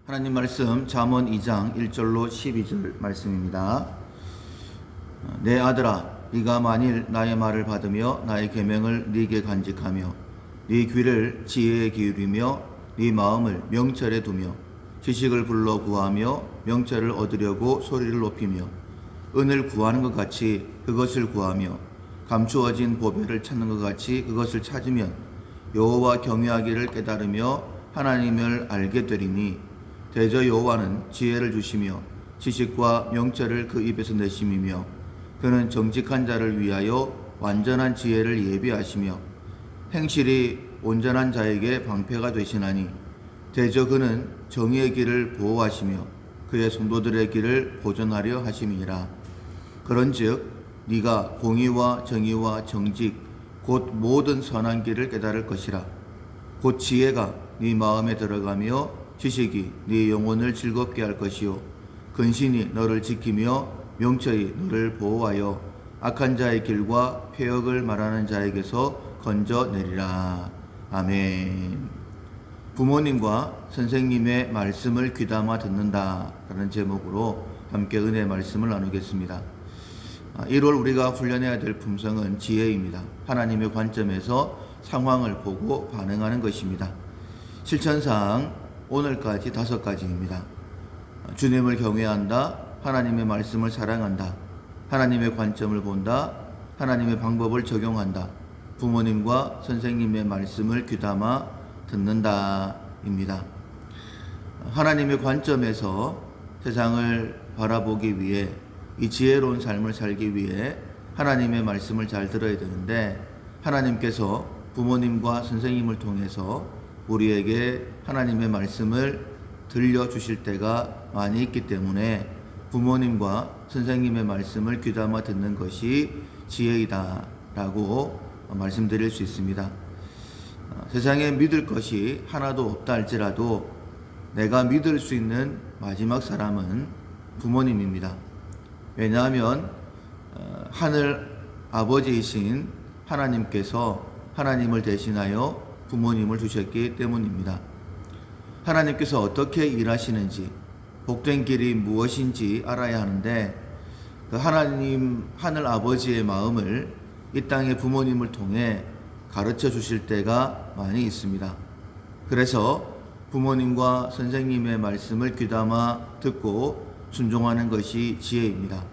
하나님 말씀 잠언 2장 1절로 12절 말씀입니다. 내 아들아, 네가 만일 나의 말을 받으며 나의 계명을 네게 간직하며 네 귀를 지혜에 기울이며 네 마음을 명철에 두며 지식을 불러 구하며 명철을 얻으려고 소리를 높이며 은을 구하는 것 같이 그것을 구하며 감추어진 보배를 찾는 것 같이 그것을 찾으면 여호와 경외하기를 깨달으며 하나님을 알게 되리니 대저 여호와는 지혜를 주시며 지식과 명철을 그 입에서 내심이며 그는 정직한 자를 위하여 완전한 지혜를 예비하시며 행실이 온전한 자에게 방패가 되시나니 대저 그는 정의의 길을 보호하시며 그의 성도들의 길을 보존하려 하심이니라. 그런즉 네가 공의와 정의와 정직 곧 모든 선한 길을 깨달을 것이라. 곧 지혜가 네 마음에 들어가며 지식이 네 영혼을 즐겁게 할 것이요 근신이 너를 지키며 명철이 너를 보호하여 악한 자의 길과 폐역을 말하는 자에게서 건져내리라. 아멘. 부모님과 선생님의 말씀을 귀담아 듣는다 라는 제목으로 함께 은혜의 말씀을 나누겠습니다. 1월 우리가 훈련해야 될 품성은 지혜입니다. 하나님의 관점에서 상황을 보고 반응하는 것입니다. 실천사항 오늘까지 5가지입니다. 주님을 경외한다, 하나님의 말씀을 사랑한다, 하나님의 관점을 본다, 하나님의 방법을 적용한다, 부모님과 선생님의 말씀을 귀담아 듣는다 입니다. 하나님의 관점에서 세상을 바라보기 위해 이 지혜로운 삶을 살기 위해 하나님의 말씀을 잘 들어야 되는데 하나님께서 부모님과 선생님을 통해서 우리에게 하나님의 말씀을 들려주실 때가 많이 있기 때문에 부모님과 선생님의 말씀을 귀담아 듣는 것이 지혜이다 라고 말씀드릴 수 있습니다. 세상에 믿을 것이 하나도 없다 할지라도 내가 믿을 수 있는 마지막 사람은 부모님입니다. 왜냐하면 하늘 아버지이신 하나님께서 하나님을 대신하여 부모님을 주셨기 때문입니다. 하나님께서 어떻게 일하시는지 복된 길이 무엇인지 알아야 하는데 그 하나님 하늘 아버지의 마음을 이 땅의 부모님을 통해 가르쳐 주실 때가 많이 있습니다. 그래서 부모님과 선생님의 말씀을 귀담아 듣고 순종하는 것이 지혜입니다.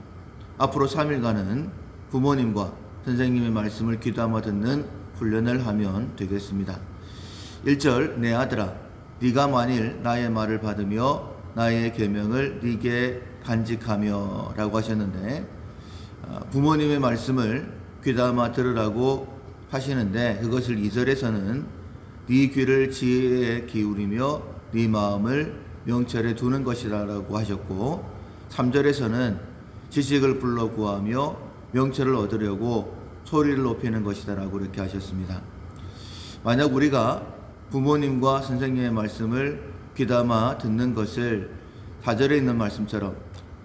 앞으로 3일간은 부모님과 선생님의 말씀을 귀담아 듣는 훈련을 하면 되겠습니다. 1절 내 아들아 네가 만일 나의 말을 받으며 나의 계명을 네게 간직하며 라고 하셨는데 부모님의 말씀을 귀담아 들으라고 하시는데 그것을 2절에서는 네 귀를 지혜에 기울이며 네 마음을 명철에 두는 것이라 라고 하셨고 3절에서는 지식을 불러 구하며 명철을 얻으려고 소리를 높이는 것이다 라고 이렇게 하셨습니다. 만약 우리가 부모님과 선생님의 말씀을 귀담아 듣는 것을 4절에 있는 말씀처럼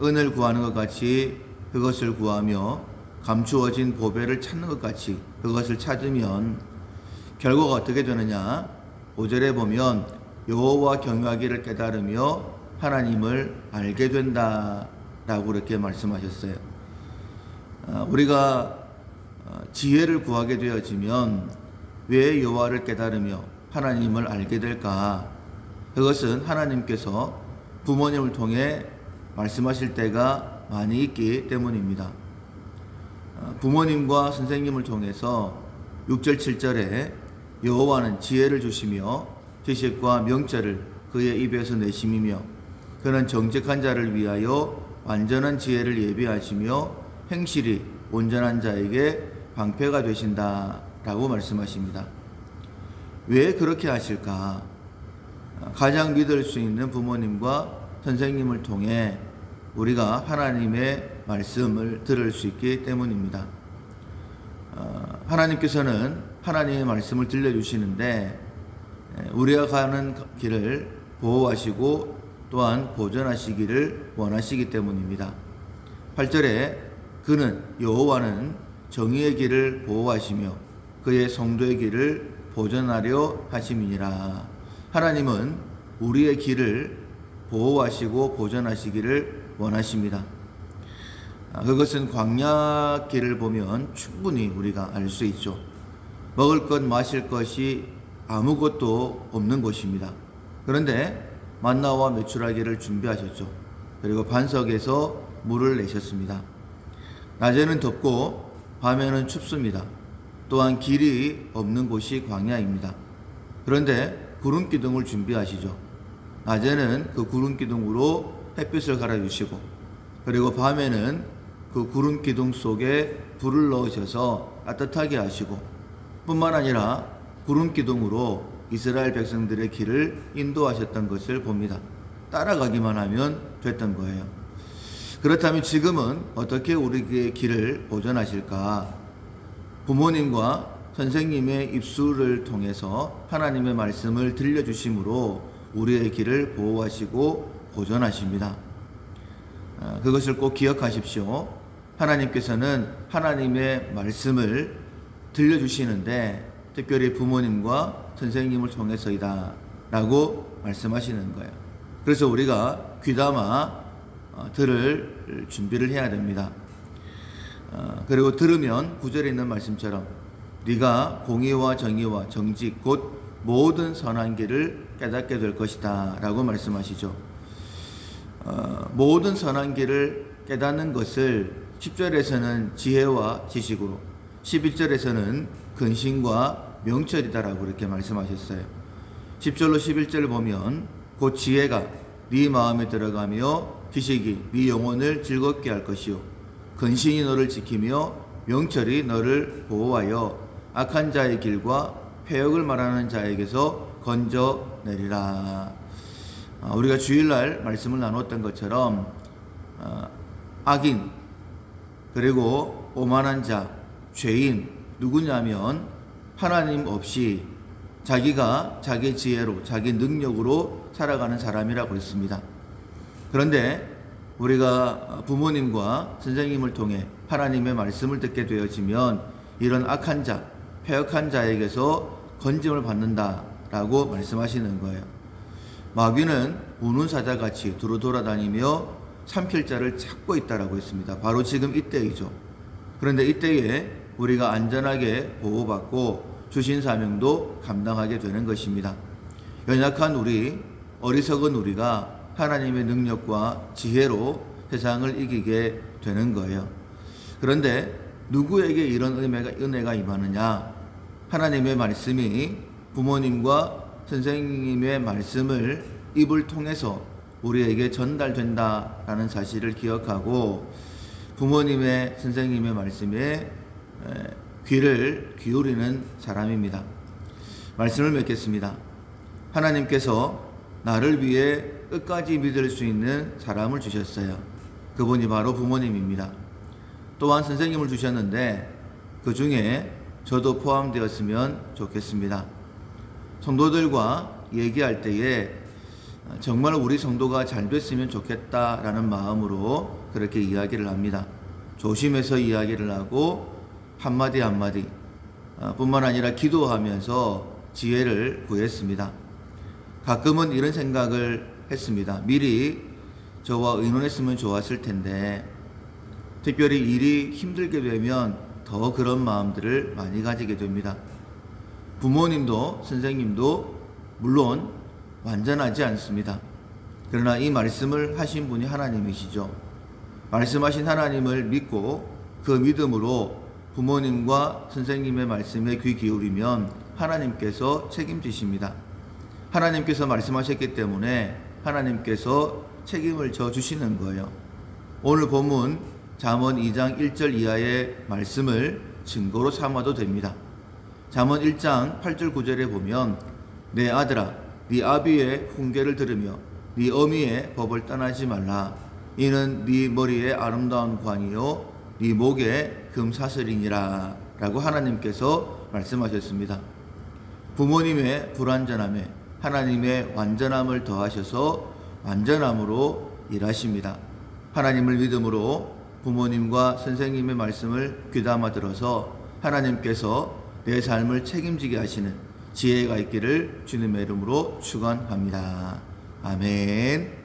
은을 구하는 것 같이 그것을 구하며 감추어진 보배를 찾는 것 같이 그것을 찾으면 결과가 어떻게 되느냐? 5절에 보면 여호와 경외하기를 깨달으며 하나님을 알게 된다 라고 이렇게 말씀하셨어요. 우리가 지혜를 구하게 되어지면 왜 여호와를 깨달으며 하나님을 알게 될까? 그것은 하나님께서 부모님을 통해 말씀하실 때가 많이 있기 때문입니다. 부모님과 선생님을 통해서 6절 7절에 여호와는 지혜를 주시며 지식과 명철을 그의 입에서 내심이며 그는 정직한 자를 위하여 완전한 지혜를 예비하시며 행실이 온전한 자에게 방패가 되신다 라고 말씀하십니다. 왜 그렇게 하실까? 가장 믿을 수 있는 부모님과 선생님을 통해 우리가 하나님의 말씀을 들을 수 있기 때문입니다. 하나님께서는 하나님의 말씀을 들려주시는데 우리가 가는 길을 보호하시고 또한 보존하시기를 원하시기 때문입니다. 8절에 그는 여호와는 정의의 길을 보호하시며 그의 성도의 길을 보존하려 하심이니라. 하나님은 우리의 길을 보호하시고 보존하시기를 원하십니다. 그것은 광야길을 보면 충분히 우리가 알 수 있죠. 먹을 것 마실 것이 아무것도 없는 곳입니다. 그런데 만나와 메추라기를 준비하셨죠. 그리고 반석에서 물을 내셨습니다. 낮에는 덥고 밤에는 춥습니다. 또한 길이 없는 곳이 광야입니다. 그런데 구름 기둥을 준비하시죠. 낮에는 그 구름 기둥으로 햇빛을 가려주시고, 그리고 밤에는 그 구름 기둥 속에 불을 넣으셔서 따뜻하게 하시고, 뿐만 아니라 구름 기둥으로 이스라엘 백성들의 길을 인도하셨던 것을 봅니다. 따라가기만 하면 됐던 거예요. 그렇다면 지금은 어떻게 우리의 길을 보존하실까? 부모님과 선생님의 입술을 통해서 하나님의 말씀을 들려주심으로 우리의 길을 보호하시고 보존하십니다. 그것을 꼭 기억하십시오. 하나님께서는 하나님의 말씀을 들려주시는데 특별히 부모님과 선생님을 통해서이다 라고 말씀하시는 거예요. 그래서 우리가 귀담아 들을 준비를 해야 됩니다. 그리고 들으면 9절에 있는 말씀처럼 네가 공의와 정의와 정직 곧 모든 선한 길을 깨닫게 될 것이다 라고 말씀하시죠. 모든 선한 길을 깨닫는 것을 10절에서는 지혜와 지식으로, 11절에서는 근신과 명철이다라고 이렇게 말씀하셨어요. 10절로 11절을 보면 곧 지혜가 네 마음에 들어가며 지식이 네 영혼을 즐겁게 할 것이요 근신이 너를 지키며 명철이 너를 보호하여 악한 자의 길과 패역을 말하는 자에게서 건져내리라. 우리가 주일날 말씀을 나눴던 것처럼 악인 그리고 오만한 자, 죄인 누구냐면 하나님 없이 자기가 자기 지혜로 자기 능력으로 살아가는 사람이라고 했습니다. 그런데 우리가 부모님과 선생님을 통해 하나님의 말씀을 듣게 되어지면 이런 악한 자, 패역한 자에게서 건짐을 받는다라고 말씀하시는 거예요. 마귀는 우는 사자같이 두루 돌아다니며 삼킬 자를 찾고 있다라고 했습니다. 바로 지금 이때이죠. 그런데 이때에 우리가 안전하게 보호받고 주신 사명도 감당하게 되는 것입니다. 연약한 우리, 어리석은 우리가 하나님의 능력과 지혜로 세상을 이기게 되는 거예요. 그런데 누구에게 이런 은혜가 임하느냐? 하나님의 말씀이 부모님과 선생님의 말씀을 입을 통해서 우리에게 전달된다라는 사실을 기억하고 부모님의 선생님의 말씀에 귀를 기울이는 사람입니다. 말씀을 맺겠습니다. 하나님께서 나를 위해 끝까지 믿을 수 있는 사람을 주셨어요. 그분이 바로 부모님입니다. 또한 선생님을 주셨는데 그 중에 저도 포함되었으면 좋겠습니다. 성도들과 얘기할 때에 정말 우리 성도가 잘 됐으면 좋겠다라는 마음으로 그렇게 이야기를 합니다. 조심해서 이야기를 하고 한마디 한마디 뿐만 아니라 기도하면서 지혜를 구했습니다. 가끔은 이런 생각을 했습니다. 미리 저와 의논했으면 좋았을 텐데 특별히 일이 힘들게 되면 더 그런 마음들을 많이 가지게 됩니다. 부모님도 선생님도 물론 완전하지 않습니다. 그러나 이 말씀을 하신 분이 하나님이시죠. 말씀하신 하나님을 믿고 그 믿음으로 부모님과 선생님의 말씀에 귀 기울이면 하나님께서 책임지십니다. 하나님께서 말씀하셨기 때문에 하나님께서 책임을 져 주시는 거예요. 오늘 본문 잠언 2장 1절 이하의 말씀을 증거로 삼아도 됩니다. 잠언 1장 8절 9절에 보면 내 아들아 네 아비의 훈계를 들으며 네 어미의 법을 떠나지 말라. 이는 네 머리에 아름다운 관이요 네 목에 금사슬이니라 라고 하나님께서 말씀하셨습니다. 부모님의 불완전함에 하나님의 완전함을 더하셔서 완전함으로 일하십니다. 하나님을 믿음으로 부모님과 선생님의 말씀을 귀담아 들어서 하나님께서 내 삶을 책임지게 하시는 지혜가 있기를 주님의 이름으로 축원합니다. 아멘.